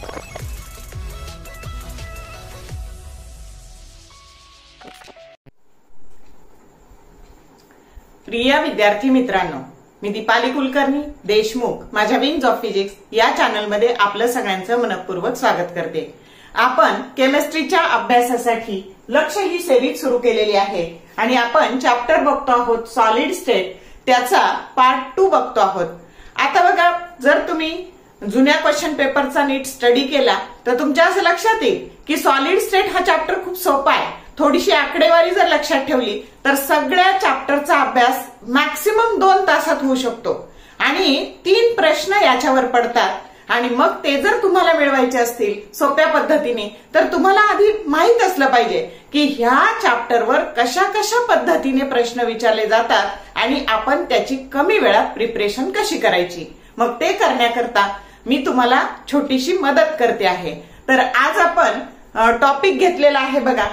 प्रिय विद्यार्थी मित्रांनो, मी दीपाली कुलकर्णी देशमुख माझ्या विंग्स ऑफ फिजिक्स या चॅनलमध्ये आपलं सगळ्यांचं मनपूर्वक स्वागत करते। आपण केमिस्ट्रीच्या अभ्यासासाठी लक्ष ही सिरीज सुरू केलेली आहे आणि आपण चॅप्टर बघतो आहोत सॉलिड स्टेट, त्याचा पार्ट 2 बघतो आहोत। आता बघा, जर तुम्ही जुन्या क्वेश्चन पेपरचा नीट स्टडी केला तर तुमच्या असं लक्षात येईल की सॉलिड स्टेट हा चॅप्टर खूप सोपा आहे। थोडीशी आकडेवारी जर लक्षात ठेवली तर सगळ्या चॅप्टरचा अभ्यास मॅक्सिमम 2 तासात होऊ शकतो आणि 3 प्रश्न याच्यावर पडतात आणि मग ते जर तुम्हाला मिळवायचे असतील सोप्या पद्धतीने तर तुम्हाला आधी माहित असलं पाहिजे की ह्या चॅप्टरवर कशा कशा पद्धतीने प्रश्न विचारले जातात आणि आपण त्याची कमी वेळात प्रिपरेशन कशी करायची। मग ते करण्याकरता मी तुम्हाला छोटीशी मदत करते आहे। तर आज आपण टॉपिक घेतलेला आहे बघा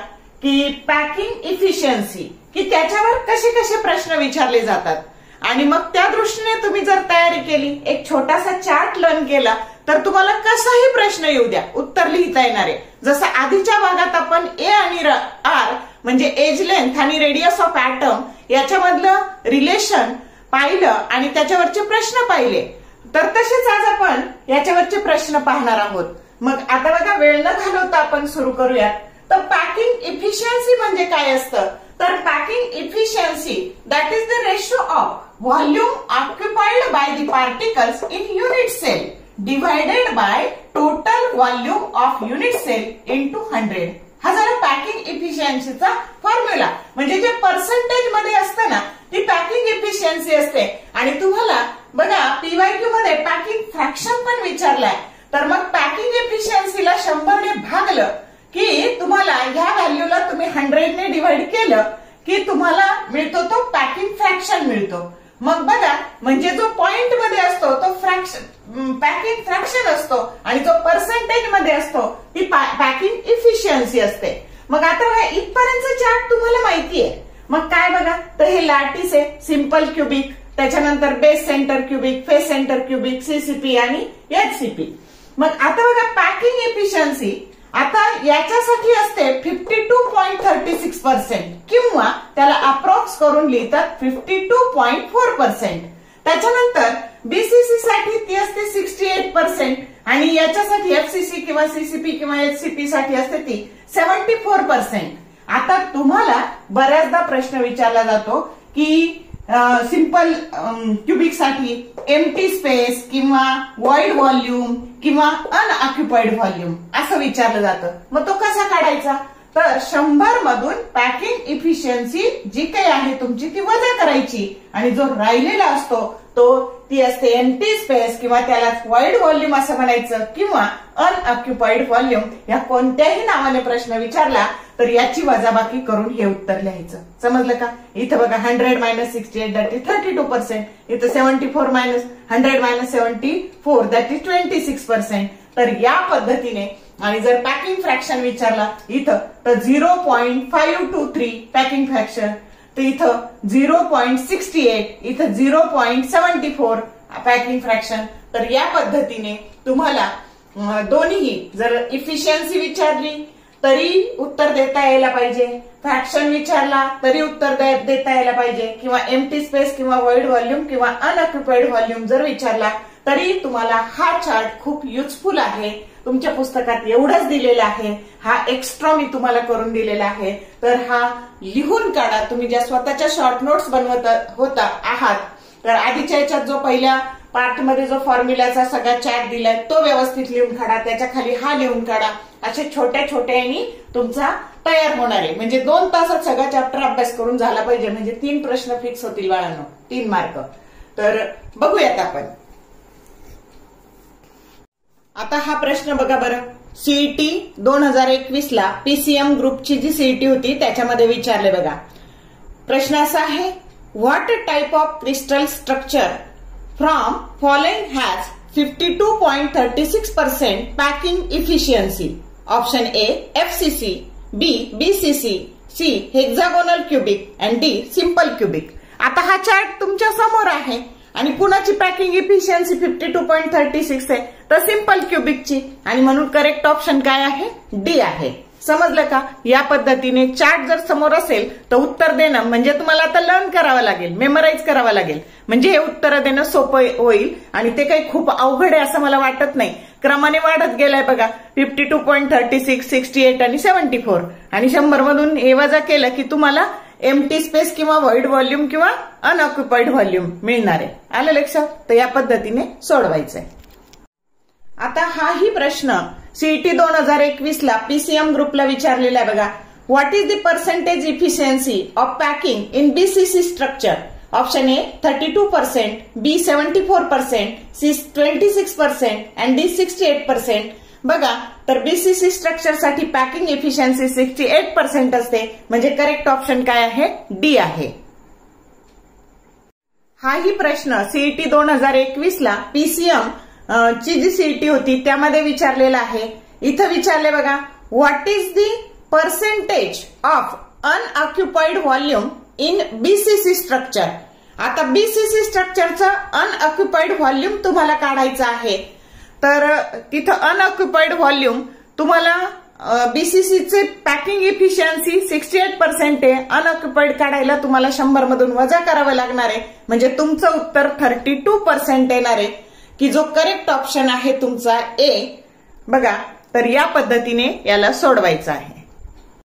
की पॅकिंग इफिशियन्सी, की त्याच्यावर कसे कसे प्रश्न विचारले जातात आणि मग त्या दृष्टीने तुम्ही जर तयारी केली, एक छोटासा चार्ट लर्न केला तर तुम्हाला कसाही प्रश्न येऊ द्या उत्तर लिहिता येणार आहे। जसं आधीच्या भागात आपण ए आणि आर म्हणजे एज लेंथ आणि रेडियस ऑफ ऍटम याच्यामधलं रिलेशन पाहिलं आणि त्याच्यावरचे प्रश्न पाहिले, तर तसेच आज आपण याच्यावरचे प्रश्न पाहणार आहोत। मग आता बघा, वेळ न घालवता आपण सुरू करूयात। तर पॅकिंग इफिशियन्सी म्हणजे काय असतं, तर packing efficiency that is the ratio of volume occupied by the particles in unit cell divided by total volume of unit cell into 100 हा झाला पॅकिंग इफिशियन्सीचा फॉर्म्युला। म्हणजे जे पर्सेंटेज मध्ये असतं ना ती पॅकिंग इफिशियन्सी असते। आणि तुम्हाला बघा पीवायक्यू मध्ये पॅकिंग फ्रॅक्शन पण विचारलाय, तर मग पॅकिंग इफिशियन्सीला 100 ने भागलं की तुम्हाला ह्या व्हॅल्यूला तुम्ही 100 ने डिवाइड केलं की तुम्हाला मिळतो तो पॅकिंग फ्रॅक्शन मिळतो। मग बघा, म्हणजे जो पॉइंट मध्ये असतो तो फ्रॅक्शन पॅकिंग फ्रॅक्शन असतो आणि जो पर्सेंटेज मध्ये असतो ती पॅकिंग इफिशियन्सी असते। मग आता बघा, इथपर्यंत चार्ट तुम्हाला माहिती आहे। मग काय बघा, तर हे लॅटिस आहे, सिंपल क्युबिक, त्याच्यानंतर base centre cubic, face centre cubic, CCP आणि एचसीपी। मग आता बघा, पॅकिंग इफिशियन्सी आता याच्यासाठी असते 52.36% किंवा त्याला अप्रॉक्स करून लिहितात 52.4%। त्याच्यानंतर बीसीसी साठी ती असते 68% आणि याच्यासाठी एफसीसी किंवा सीसीपी किंवा एचसीपी साठी असते ती 74%। आता तुम्हाला बऱ्याचदा प्रश्न विचारला जातो की सिंपल क्युबिक साठी एम्प्टी स्पेस किंवा वॉइड व्हॉल्यूम किंवा अनऑक्युपाइड व्हॉल्यूम असं विचारलं जातं। मग तो कसा काढायचा, तर 100 मधून पॅकिंग इफिशियन्सी जी काही आहे तुमची ती वजा करायची आणि जो राहिलेला असतो ती असते एम्प्टी स्पेस किंवा त्याला वॉइड व्हॉल्यूम असं म्हणायचं किंवा अनऑक्युपाइड व्हॉल्यूम। या कोणत्याही नावाने प्रश्न विचारला तर याची वजाबाकी करून हे उत्तर लिहायचं। समजलं का? इथं बघा 100 - 68 दॅट इज 32%, इथं 74 - 100 - 74 दॅट इज 26%। तर या पद्धतीने, आणि जर पॅकिंग फ्रॅक्शन विचारला इथं तर 0.523 पॅकिंग फ्रॅक्शन, तर इथं 0.68, इथं 0.74 पॅकिंग फ्रॅक्शन। तर या पद्धतीने तुम्हाला दोन्ही, जर इफिशियन्सी विचारली तरी उत्तर देता यायला पाहिजे, फ्रॅक्शन विचारला तरी उत्तर देता यायला पाहिजे, किंवा एम्प्टी स्पेस किंवा वॉइड व्हॉल्यूम किंवा अनऑक्युपाइड व्हॉल्यूम जर विचारला तरी तुम्हाला हा चार्ट खूप युजफुल आहे। तुमच्या पुस्तकात एवढंच दिलेलं आहे, हा एक्स्ट्रा मी तुम्हाला करून दिलेला आहे। तर हा लिहून काढा। तुम्ही ज्या स्वतःच्या शॉर्ट नोट्स बनवत आहात तर आधीच्या याच्यात जो पहिल्या पार्ट मध्ये जो फॉर्म्युलाचा सगळा चार्ट दिलाय तो व्यवस्थित लिहून काढा, त्याच्या खाली हा लिहून काढा। असे छोट्या छोट्यानी तुमचा तयार होणार आहे। म्हणजे 2 तासात सगळा चॅप्टर अभ्यास करून झाला पाहिजे, म्हणजे 3 प्रश्न फिक्स होतील बाळांनो, 3 मार्क। तर बघूयात आपण आता हा प्रश्न बघा बरं। सीईटी 2021 ला पीसीएम ग्रुपची जी सीईटी होती त्याच्यामध्ये विचारले बघा। प्रश्न असा आहे, what type of crystal structure from following has 52.36% packing efficiency? Option A FCC, B BCC, C hexagonal cubic and D simple cubic. आता हा चार्ट तुमच्या समोर आहे आणि कुणाची पॅकिंग इफिशियन्सी 52.36 आहे, तर सिंपल क्युबिकची, आणि म्हणून करेक्ट ऑप्शन काय आहे? डी आहे. समजलं का? या पद्धतीने चार्ट जर समोर असेल तर उत्तर देणं म्हणजे तुम्हाला आता लर्न करावं लागेल, मेमोराईज करावं लागेल, म्हणजे हे उत्तर देणं सोपं होईल. आणि ते काही खूप अवघड आहे असं मला वाटत नाही. क्रमाने वाढत गेलाय बघा, 52.36, 68 आणि 74, आणि 100 मधून हे वजा केलं की तुम्हाला एम्प्टी स्पेस किंवा व्हॉइड व्हॉल्यूम किंवा अनऑक्युपाइड व्हॉल्यूम मिळणार आहे. आलं लक्षात? तर या पद्धतीने सोडवायचंय. आता हाही प्रश्न सीईटी 2021 ला पीसीएम ग्रुपला विचारलेला आहे बघा. What is the percentage efficiency of packing in BCC structure? Option A 32%, B 74%, C 26% आणि डी 68%. बघा, तर बीसीसी स्ट्रक्चर साठी पॅकिंग इफिशियन्सी 68% असते, म्हणजे करेक्ट ऑप्शन काय आहे? डी आहे. हाही प्रश्न सीईटी 2021 ला पीसीएम ची जी सीईटी होती त्यामध्ये विचारलेला आहे. इथं विचारले बघा, what is the percentage of unoccupied volume in BCC structure? आता बीसीसी स्ट्रक्चरचं अनऑक्युपाइड व्हॉल्यूम तुम्हाला काढायचं आहे. तर तिथं अनऑक्युपाइड व्हॉल्यूम तुम्हाला बीसीसीचे पॅकिंग इफिशियन्सी 68% आहे. अनऑक्युपाइड काढायला तुम्हाला 100 मधून वजा करावं लागणार आहे, म्हणजे तुमचं उत्तर 32% येणार आहे, की जो करेक्ट ऑप्शन आहे तुमचा ए. बघा, तर या पद्धतीने याला सोडवायचं आहे.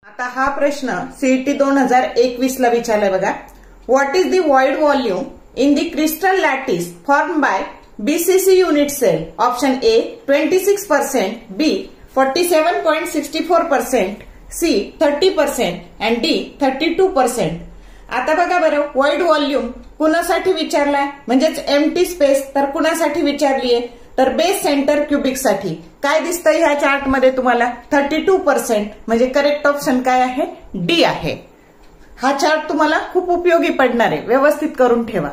आता हा प्रश्न सीईटी 2021 ला विचारलाय बघा. What is the void volume in the crystal lattice form by BCC unit cell? Option A 26%, B 47.64%, C 30% आणि डी 32%. आता बघा बरं, व्हॉइड व्हॉल्यूम कुणासाठी विचारलाय, म्हणजेच एम्प्टी स्पेस तर कुणासाठी विचारली आहे? तर बेस सेंटर क्युबिक साठी. काय दिसतंय ह्या चार्ट मध्ये तुम्हाला? 32%, म्हणजे करेक्ट ऑप्शन काय आहे? डी आहे. हा चार्ट तुम्हाला खूप उपयोगी पडणार आहे, व्यवस्थित करून ठेवा.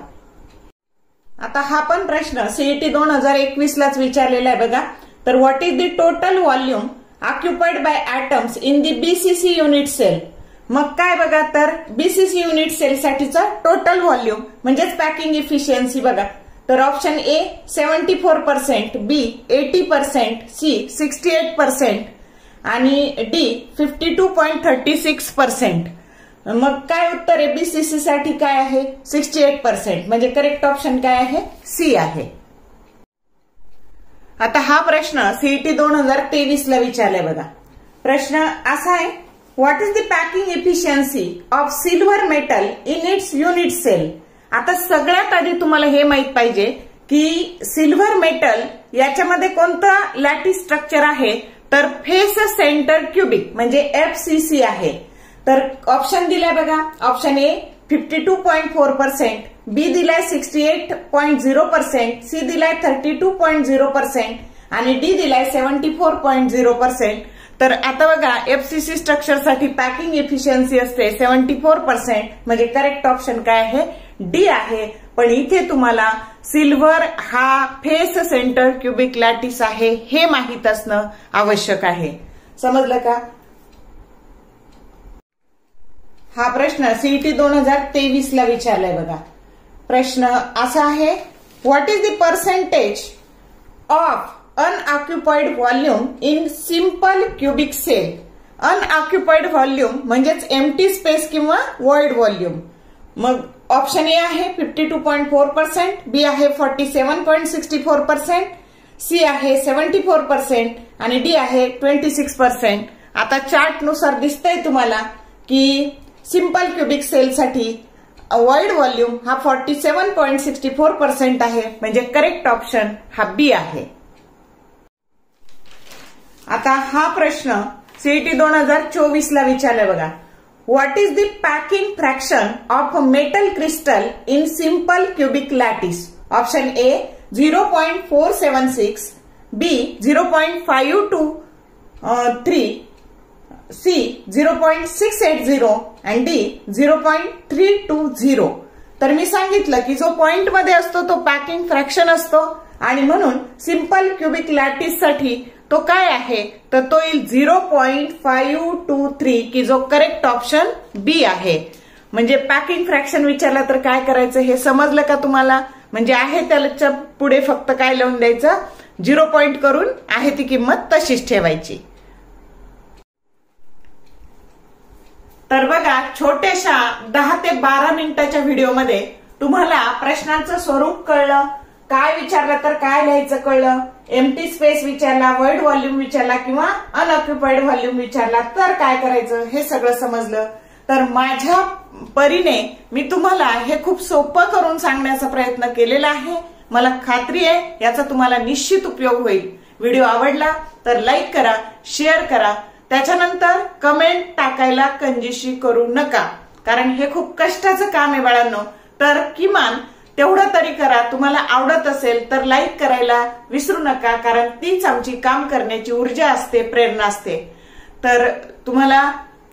आता हा पण प्रश्न सीईटी 2021 लाच विचारलेला आहे बघा. तर what is the total volume occupied by atoms in the BCC unit cell? मग काय बघा, तर बीसीसी युनिट सेल साठीचा टोटल व्हॉल्यूम म्हणजेच पॅकिंग इफिशियन्सी बघा. तर ऑप्शन ए 74%, बी 80%, सी 68% आणि डी 52.36%. मग काय उत्तर आहे? बीसीसी साठी काय आहे? 68%, म्हणजे करेक्ट ऑप्शन काय आहे? सी आहे. आता हा प्रश्न सीईटी 2023 ला विचारलाय बघा. प्रश्न असा आहे, what is the packing efficiency of silver metal in its unit cell? आता सगळ्यात आधी तुम्हाला हे माहित पाहिजे की सिल्वर मेटल याच्यामध्ये कोणतं लॅटिस स्ट्रक्चर आहे? तर फेस सेंटर क्युबिक म्हणजे एफसीसी आहे. तर ऑप्शन दिलाय बघा. ऑप्शन ए 52.4%, बी दिलाय 68.0%, सी दिलाय 32.0% आणि डी दिलाय 74.0%. तर आता बघा, एफसीसी स्ट्रक्चर साठी पॅकिंग इफिशियन्सी असते 74%, म्हणजे करेक्ट ऑप्शन काय आहे? डी आहे. पण इथे तुम्हाला सिल्वर हा फेस सेंटर क्युबिक लॅटिस आहे हे माहित असणं आवश्यक आहे. समजलं का? हा प्रश्न सीईटी 2023 ला विचारलाय बघा. प्रश्न असा आहे, what is the percentage of unoccupied volume in simple cubic cell? Unoccupied volume म्हणजेच एम्प्टी स्पेस किंवा व्हॉइड व्हॉल्यूम. मग ऑप्शन ए आहे 52.4%, बी आहे 47.64%, सी आहे 74% आणि डी आहे 26%. आता चार्ट नुसार दिसतंय तुम्हाला की सिंपल क्युबिक सेल साठी व्हॉइड व्हॉल्यूम हा 47.64% आहे, म्हणजे करेक्ट ऑप्शन हा बी आहे. आता हा प्रश्न सीईटी 2024 ला विचारलाय बघा. What is the packing fraction of metal crystal in simple cubic lattice? Option A 0.476, B 0.523, C 0.680 आणि डी 0.320. तर मी सांगितलं की जो पॉइंट मध्ये असतो तो पॅकिंग फ्रॅक्शन असतो, आणि म्हणून सिंपल क्युबिक लॅटिस साठी तो काय आहे? तर तो येईल 0.523, की जो करेक्ट ऑप्शन बी आहे. म्हणजे पॅकिंग फ्रॅक्शन विचारला तर काय करायचं हे समजलं का तुम्हाला? म्हणजे आहे त्याच्या पुढे फक्त काय लावून द्यायचं? 0 पॉइंट करून आहे ती किंमत तशीच ठेवायची। तर बघा, छोट्याशा 10 ते 12 मिनिटाच्या व्हिडिओमध्ये तुम्हाला प्रश्नांचं स्वरूप कळलं, काय विचारलं तर काय लिहायचं कळलं, एम्प्टी स्पेस विचारला, वर्ड व्हॉल्यूम विचारला किंवा अनऑक्युपाइड व्हॉल्यूम विचारला तर काय करायचं हे सगळं समजलं। तर माझ्या परीने मी तुम्हाला हे खूप सोपं करून सांगण्याचा प्रयत्न केलेला आहे। मला खात्री आहे याचा तुम्हाला निश्चित उपयोग होईल। व्हिडिओ आवडला तर लाईक करा, शेअर करा, त्याच्यानंतर कमेंट टाकायला कंजूसी करू नका, कारण हे खूप कष्टाचं काम आहे बाळांनो। तर किमान तेवढं तरी करा, तुम्हाला आवडत असेल तर लाईक करायला विसरू नका, कारण तीच आमची काम करण्याची ऊर्जा असते, प्रेरणा असते। तर तुम्हाला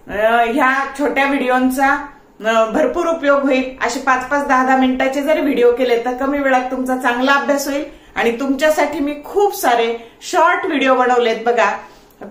ह्या छोट्या व्हिडिओंचा भरपूर उपयोग होईल। असे 5-5, 10-10 मिनिटाचे जरी व्हिडिओ केले तर कमी वेळात तुमचा चांगला अभ्यास होईल। आणि तुमच्यासाठी मी खूप सारे शॉर्ट व्हिडिओ बनवलेत बघा।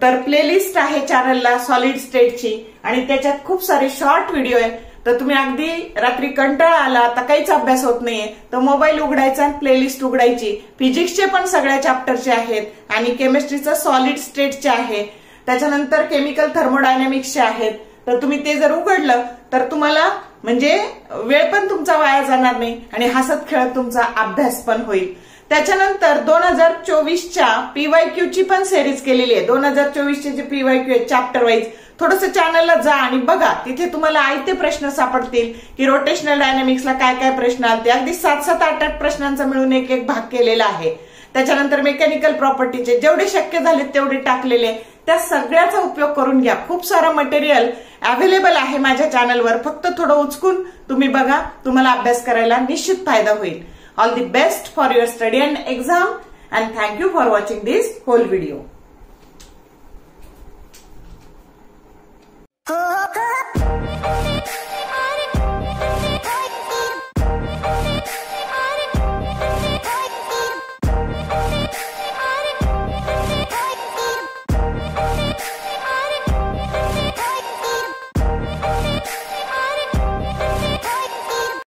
तर प्लेलिस्ट आहे चॅनलला सॉलिड स्टेटची आणि त्याच्यात खूप सारे शॉर्ट व्हिडिओ आहे। तर तुम्ही अगदी रात्री कंटाळा आला, आता काहीच अभ्यास होत नाहीये तर मोबाईल उघडायचा आणि प्लेलिस्ट उघडायची। फिजिक्सचे पण सगळ्या चॅप्टरचे आहेत आणि केमिस्ट्रीचं सॉलिड स्टेटचे आहे, त्याच्यानंतर केमिकल थर्मोडायनॅमिक्सचे आहेत। तर तुम्ही ते जर उघडलं तर तुम्हाला म्हणजे वेळ पण तुमचा वाया जाणार नाही आणि हसत खेळत तुमचा अभ्यास पण होईल। त्याच्यानंतर 2024च्या पीवायक्यूची पण सिरीज केलेली आहे। 2024चे जे पीवायक्यू आहेत चॅप्टर वाईज थोडंसं चॅनलला जा आणि बघा, तिथे तुम्हाला आयते प्रश्न सापडतील की रोटेशनल डायनॅमिक्सला काय काय प्रश्न आले। अगदी 7-7, 8-8 प्रश्नांचा मिळून एक भाग केलेला आहे। त्याच्यानंतर मेकॅनिकल प्रॉपर्टीचे जेवढे शक्य झाले तेवढे टाकलेले, त्या सगळ्याचा उपयोग करून घ्या। खूप सारं मटेरियल अवेलेबल आहे माझ्या चॅनलवर, फक्त थोडं उचकून तुम्ही बघा, तुम्हाला अभ्यास करायला निश्चित फायदा होईल। All the best for your study and exam and thank you for watching this whole video.